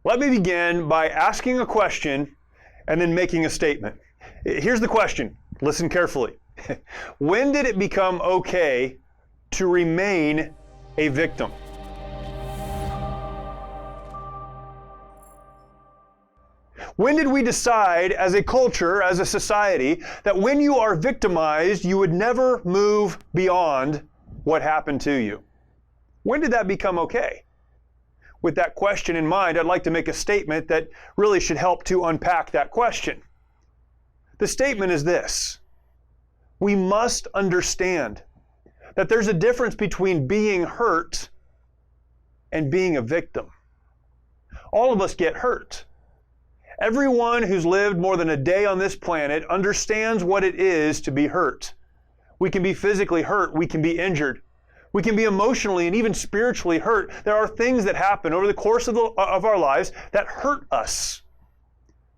Let me begin by asking a question and then making a statement. Here's the question. Listen carefully. When did it become okay to remain a victim? When did we decide as a culture, as a society, that when you are victimized, you would never move beyond what happened to you? When did that become okay? With that question in mind, I'd like to make a statement that really should help to unpack that question. The statement is this: we must understand that there's a difference between being hurt and being a victim. All of us get hurt. Everyone who's lived more than a day on this planet understands what it is to be hurt. We can be physically hurt. We can be injured. We can be emotionally and even spiritually hurt. There are things that happen over the course of our lives that hurt us.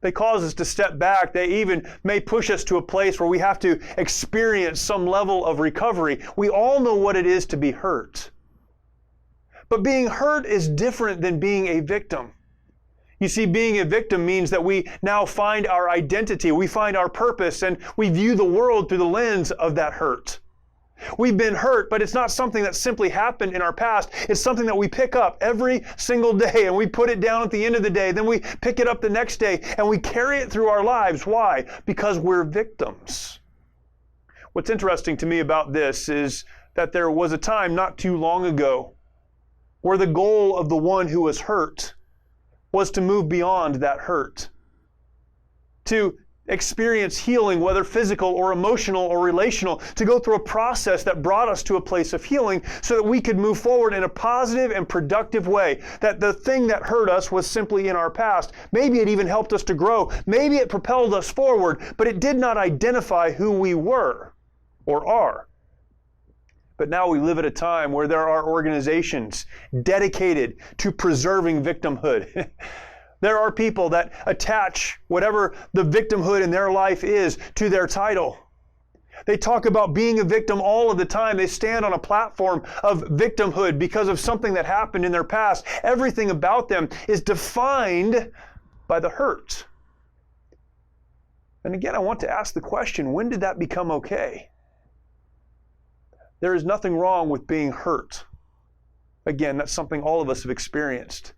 They cause us to step back. They even may push us to a place where we have to experience some level of recovery. We all know what it is to be hurt. But being hurt is different than being a victim. You see, being a victim means that we now find our identity, we find our purpose, and we view the world through the lens of that hurt. We've been hurt, but it's not something that simply happened in our past. It's something that we pick up every single day, and we put it down at the end of the day. Then we pick it up the next day, and we carry it through our lives. Why? Because we're victims. What's interesting to me about this is that there was a time not too long ago where the goal of the one who was hurt was to move beyond that hurt, to experience healing, whether physical or emotional or relational, to go through a process that brought us to a place of healing so that we could move forward in a positive and productive way. That the thing that hurt us was simply in our past. Maybe it even helped us to grow. Maybe it propelled us forward, but it did not identify who we were or are. But now we live at a time where there are organizations dedicated to preserving victimhood. There are people that attach whatever the victimhood in their life is to their title. They talk about being a victim all of the time. They stand on a platform of victimhood because of something that happened in their past. Everything about them is defined by the hurt. And again, I want to ask the question, when did that become okay? There is nothing wrong with being hurt. Again, that's something all of us have experienced.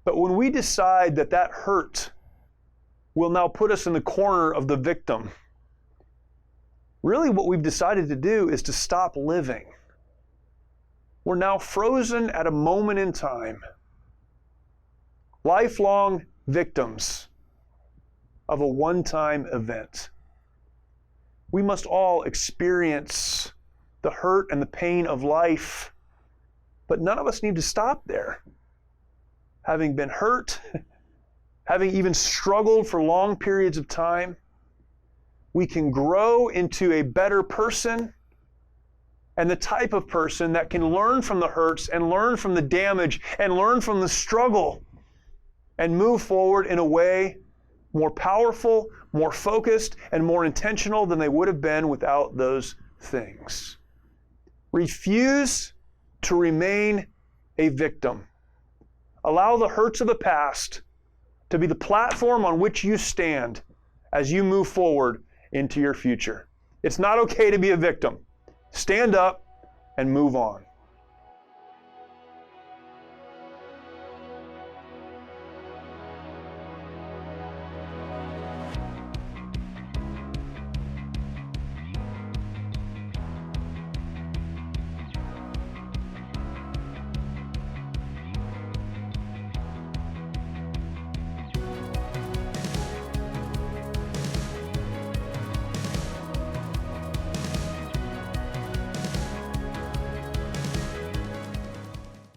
But when we decide that that hurt will now put us in the corner of the victim, really what we've decided to do is to stop living. We're now frozen at a moment in time, lifelong victims of a one-time event. We must all experience the hurt and the pain of life, but none of us need to stop there. Having been hurt, having even struggled for long periods of time, we can grow into a better person and the type of person that can learn from the hurts and learn from the damage and learn from the struggle and move forward in a way more powerful, more focused, and more intentional than they would have been without those things. Refuse to remain a victim. Allow the hurts of the past to be the platform on which you stand as you move forward into your future. It's not okay to be a victim. Stand up and move on.